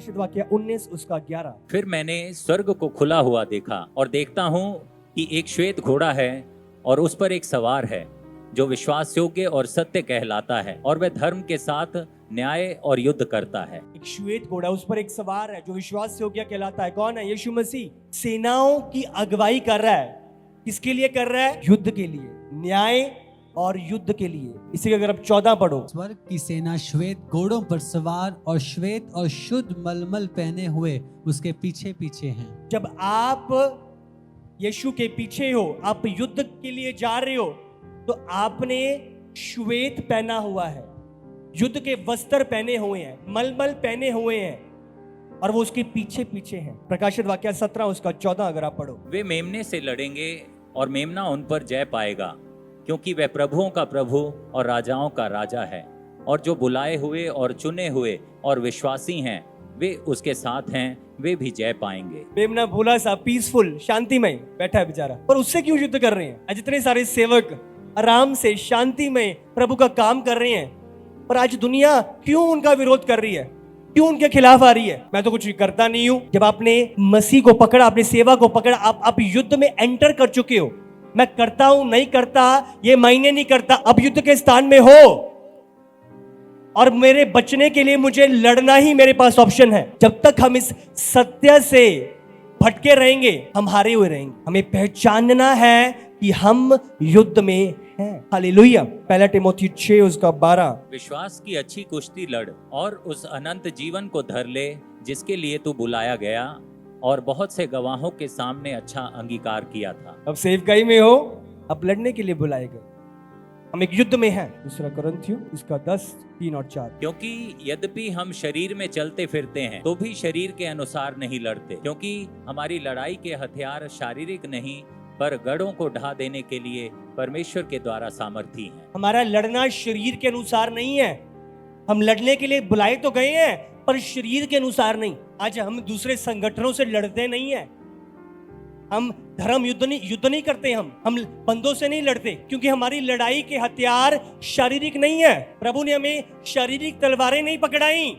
प्रकाशित वाक्य 19 उसका 11। फिर मैंने स्वर्ग को खुला हुआ देखा और देखता हूँ कि एक श्वेत घोड़ा है और उस पर एक सवार है जो विश्वास योग्य और सत्य कहलाता है और वह धर्म के साथ न्याय और युद्ध करता है। एक श्वेत घोड़ा, उस पर एक सवार है जो विश्वास योग्य कहलाता है। कौन है? यीशु मसीह। सेनाओं की अगुवाई कर रहा है। किसके लिए कर रहा है? युद्ध के लिए, न्याय और युद्ध के लिए। इसी का अगर आप 14 पढ़ो। स्वर्ग की सेना श्वेत घोड़ों पर सवार और श्वेत और शुद्ध मलमल पहने हुए उसके पीछे पीछे हैं। जब आप यीशु के पीछे हो, आप युद्ध के लिए जा रहे हो, तो आपने श्वेत पहना हुआ है, युद्ध के वस्त्र पहने हुए हैं, मलमल पहने हुए हैं, और वो उसके पीछे पीछे हैं। प्रकाशित वाक्य 17 उसका 14 अगर आप पढ़ो। वे मेमने से लड़ेंगे और मेमना उन पर जय पाएगा, क्योंकि वह प्रभुओं का प्रभु और राजाओं का राजा है, और जो बुलाए हुए और चुने हुए और विश्वासी हैं वे उसके साथ हैं, वे भी जय पाएंगे। मेमना भोला सा, पीसफुल, शांतिमय बैठा है बेचारा, पर उससे क्यों युद्ध कर रहे हैं? आज इतने सारे सेवक आराम से शांतिमय प्रभु का काम कर रहे हैं, पर आज दुनिया क्यों उनका विरोध कर रही है, क्यों उनके खिलाफ आ रही है? मैं तो कुछ करता नहीं हूं। जब आपने मसीह को पकड़ा, अपने सेवा को पकड़ा, आप युद्ध में एंटर कर चुके हो। मैं करता हूं नहीं करता ये मायने नहीं करता, अब युद्ध के स्थान में हो, और मेरे बचने के लिए मुझे लड़ना ही मेरे पास ऑप्शन है। जब तक हम इस सत्य से भटके रहेंगे, हम हारे हुए रहेंगे। हमें पहचानना है कि हम युद्ध में हैं। हालेलुया। पहला तिमोथी 6 उसका 12। विश्वास की अच्छी कुश्ती लड़ और उस अनंत जीवन को धर ले जिसके लिए तू बुलाया गया और बहुत से गवाहों के सामने अच्छा अंगीकार किया था। अब सेवकाई में हो, अब लड़ने के लिए बुलाए गए, हम एक युद्ध में हैं। दूसरा कुरिन्थियों उसका 10, 3 और 4। क्योंकि यद्यपि हम शरीर में चलते फिरते हैं तो भी शरीर के अनुसार नहीं लड़ते, क्योंकि हमारी लड़ाई के हथियार शारीरिक नहीं पर गढ़ों को ढा देने के लिए परमेश्वर के द्वारा सामर्थी हैं। हमारा लड़ना शरीर के अनुसार नहीं है। हम लड़ने के लिए बुलाए तो गए हैं, पर शरीर के अनुसार नहीं। आज हम दूसरे संगठनों से लड़ते नहीं हैं। हम धर्म युद्ध नहीं करते। हम बंदों से नहीं लड़ते, क्योंकि हमारी लड़ाई के हथियार शारीरिक नहीं है। प्रभु ने हमें शारीरिक तलवारें नहीं पकड़ाई,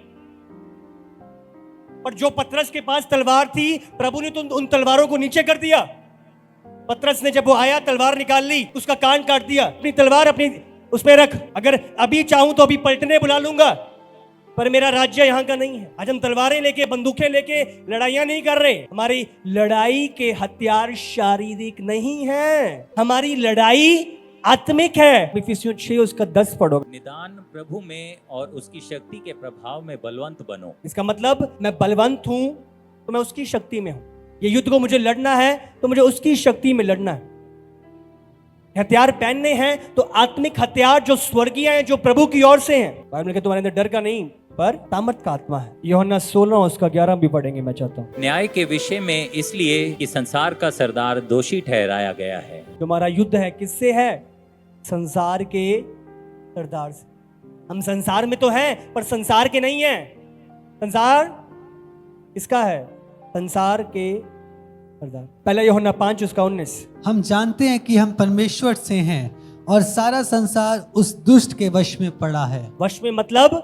पर जो पतरस के पास तलवार थी, प्रभु ने तो उन तलवारों को नीचे कर दिया। पतरस ने जब वो आया, तलवार निकाल ली, उसका कान काट दिया। अपनी तलवार अपनी उसमें रख, अगर अभी चाहूं तो अभी पलटने बुला लूंगा, पर मेरा राज्य यहाँ का नहीं है। आज हम तलवारें लेके, बंदूकें लेके लड़ाइयां नहीं कर रहे। हमारी लड़ाई के हथियार शारीरिक नहीं है, हमारी लड़ाई आत्मिक है। इफिसियों 6 उसका 10 पढ़ो। निदान प्रभु में और उसकी शक्ति के प्रभाव में बलवंत बनो। इसका मतलब मैं बलवंत हूं तो मैं उसकी शक्ति में हूं। ये युद्ध को मुझे लड़ना है तो मुझे उसकी शक्ति में लड़ना है। हथियार पहनने हैं तो आत्मिक हथियार जो स्वर्गीय हैं, जो प्रभु की ओर से हैं। बाइबल के तुम्हारे अंदर डर का नहीं पर ताकत का आत्मा है। यूहन्ना 16 उसका 11 भी पढ़ेंगे, मैं चाहता हूँ। न्याय के विषय में इसलिए कि संसार का सरदार दोषी ठहराया गया है। जो हमारा युद्ध है किससे है? संसार के सरदार से। हम संसार में तो हैं पर संसार के नहीं हैं। संसार किसका है? संसार के सरदार। पहला यूहन्ना 5 उसका 19। हम जानते हैं कि हम परमेश्वर से हैं और सारा संसार उस दुष्ट के वश में पड़ा है। वश में मतलब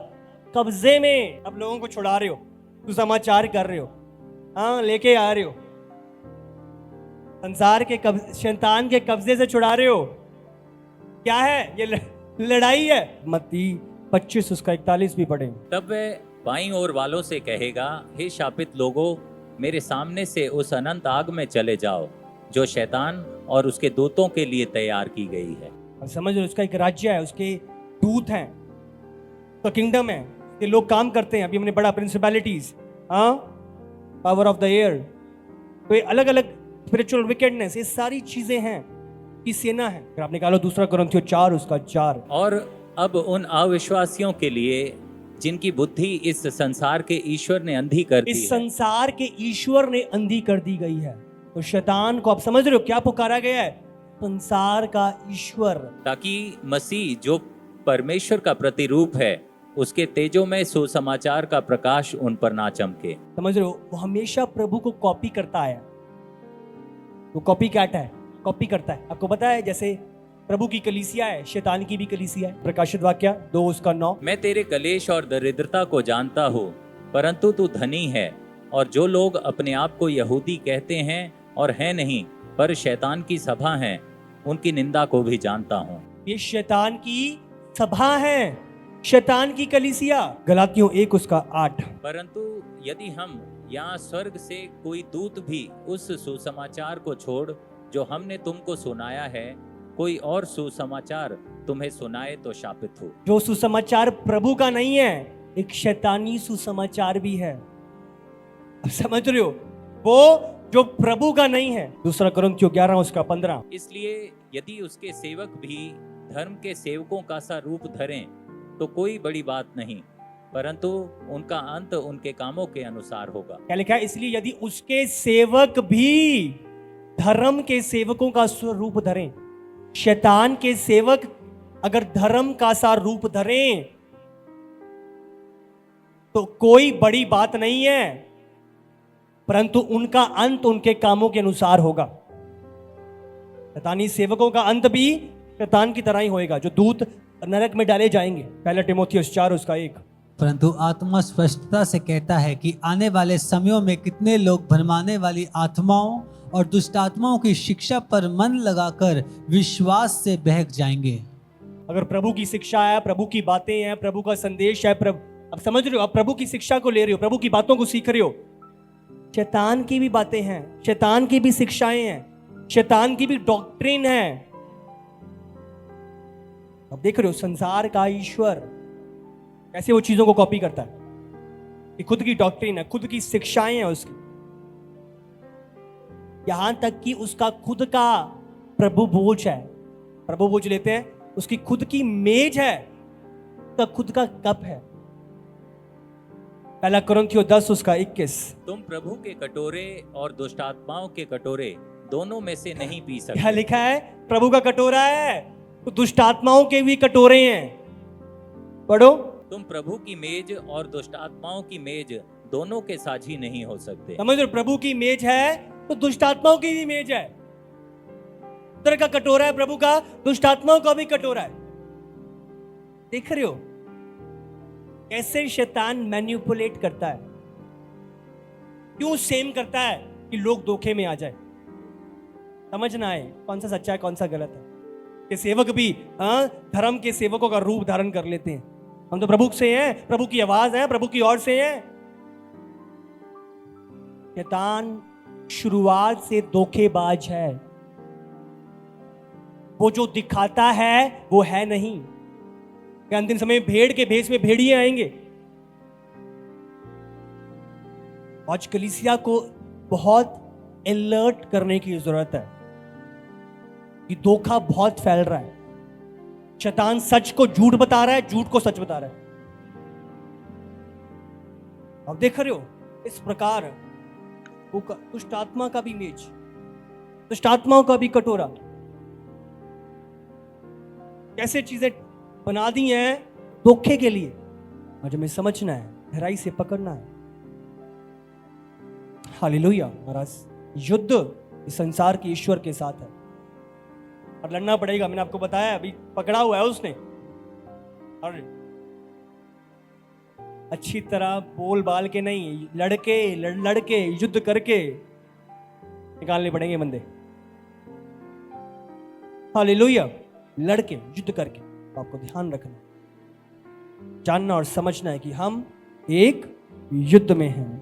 कब्जे में। अब लोगों को छुड़ा रहे हो, सुसमाचार कर रहे हो, हाँ लेके आ रहे हो, संसार के शैतान के कब्जे से छुड़ा रहे हो। क्या है ये? लड़ाई है। मत्ती 25 उसका 41 भी पढ़ेंगे। तब वह बाईं ओर वालों से कहेगा, हे शापित लोगों, मेरे सामने से उस अनंत आग में चले जाओ जो शैतान और उसके दूतों के लिए तैयार की गई है। अब समझ लो, उसका एक राज्य है, उसके दूत हैं, तो किंगडम है, कि लोग काम करते हैं। अभी हमने पढ़ा प्रिंसिपैलिटीज, हाँ, पावर ऑफ द एयर, तो ये अलग अलग स्पिरिचुअल विकेडनेस, ये सारी चीजें हैं की सेना है। अगर आप निकालो दूसरा कुरिन्थियों 4 उसका 4। और अब उन अविश्वासियों के लिए जिनकी बुद्धि इस संसार के ईश्वर ने अंधी कर दी है। इस संसार के ईश्वर ने अंधी कर दी गई है। तो शैतान को आप समझ रहे हो क्या पुकारा गया है? संसार का ईश्वर, ताकि मसीह जो परमेश्वर का प्रतिरूप है उसके तेजों में सुसमाचार का प्रकाश उन पर ना चमके। समझ रहे हो? वो हमेशा प्रभु को कॉपी करता है। वो कॉपी कैट है, कॉपी करता है। आपको पता है जैसे प्रभु की कलीसिया है, शैतान की भी कलीसिया है। प्रकाशित वाक्य 2 उसका 9। मैं तेरे कलेश और दरिद्रता को जानता हूँ परंतु तू धनी है, और जो लोग अपने आप को यहूदी कहते हैं और हैं नहीं, पर शैतान की सभा हैं, उनकी निंदा को भी जानता हूँ। ये शैतान की सभा है, शैतान की कलीसिया। गलातियों 1 उसका 8। परंतु यदि हम यहाँ स्वर्ग से कोई दूत भी उस सुसमाचार को छोड़ जो हमने तुमको सुनाया है, कोई और सुसमाचार तुम्हें सुनाए तो शापित हो। जो सुसमाचार प्रभु का नहीं है, एक शैतानी सुसमाचार भी है। अब समझ रहे हो, वो जो प्रभु का नहीं है। 2 कुरिन्थियों 11 उसका 15। इसलिए यदि उसके सेवक भी धर्म के सेवकों का सा रूप धरें तो कोई बड़ी बात नहीं, परंतु उनका अंत उनके कामों के अनुसार होगा। क्या लिखा है? इसलिए यदि उसके सेवक भी धर्म के सेवकों का स्वरूप धरें, शैतान के सेवक अगर धर्म का सा रूप धरें तो कोई बड़ी बात नहीं है, परंतु उनका अंत उनके कामों के अनुसार होगा। शैतानी सेवकों का अंत भी शैतान की तरह ही होएगा, जो दूत नरक में डाले जाएंगे। 1 तीमुथियुस 4 उसका 1। परंतु आत्मा स्पष्टता से कहता है कि आने वाले समयों में कितने लोग भरमाने वाली आत्माओं और दुष्ट आत्माओं की शिक्षा पर मन लगाकर विश्वास से बहक जाएंगे। अगर प्रभु की शिक्षा है, प्रभु की बातें हैं, प्रभु का संदेश है, अब समझ रहे हो, अब प्रभु की शिक्षा को ले रहे हो, प्रभु की बातों को सीख रहे हो। शैतान की भी बातें हैं, शैतान की भी शिक्षाएं हैं, शैतान की भी डॉक्ट्रिन है। अब देख रहे हो संसार का ईश्वर कैसे वो चीजों को कॉपी करता है। ये खुद की डॉक्ट्रिन है, खुद की शिक्षाएं हैं उसकी, यहां तक कि उसका खुद का प्रभु भोज है। प्रभु भोज लेते हैं, उसकी खुद की मेज है, उसका खुद का कप है। 1 कुरिन्थियों 10 उसका 21। तुम प्रभु के कटोरे और दुष्टात्माओं के कटोरे दोनों में से नहीं पी क्या सकते। लिखा है? प्रभु का कटोरा है तो दुष्टात्माओं के भी कटोरे हैं। पढ़ो। तुम प्रभु की मेज और दुष्टात्माओं की मेज दोनों के साझी नहीं हो सकते। समझ रहे हो? प्रभु की मेज है तो दुष्टात्माओं की भी मेज है। तरह का कटोरा है प्रभु का, दुष्टात्माओं का भी कटोरा है। देख रहे हो कैसे शैतान मैनिपुलेट करता है, क्यों सेम करता है कि लोग धोखे में आ जाए। समझ ना आए कौन सा सच्चा है कौन सा गलत है। कि सेवक भी धर्म के सेवकों का रूप धारण कर लेते हैं। हम तो प्रभु से हैं, प्रभु की आवाज है, प्रभु की ओर से हैं। शैतान शुरुआत से धोखेबाज है। वो जो दिखाता है वो है नहीं। कि अंतिम समय में भेड़ के भेष में भेड़िए आएंगे। आज कलीसिया को बहुत अलर्ट करने की जरूरत है कि धोखा बहुत फैल रहा है। शैतान सच को झूठ बता रहा है, झूठ को सच बता रहा है। अब देख रहे हो इस प्रकार वो दुष्ट आत्मा का भी मेज, दुष्ट आत्माओं का भी कटोरा, कैसे चीजें बना दी हैं धोखे के लिए। और हमें समझना है, गहराई से पकड़ना है। हालेलुया। महाराज युद्ध इस संसार के ईश्वर के साथ है और लड़ना पड़ेगा। मैंने आपको बताया, अभी पकड़ा हुआ है उसने, और अच्छी तरह बोल बाल के नहीं, लड़के युद्ध करके निकालने पड़ेंगे बंदे। हालेलुया। लड़के युद्ध करके। आपको ध्यान रखना, जानना और समझना है कि हम एक युद्ध में हैं।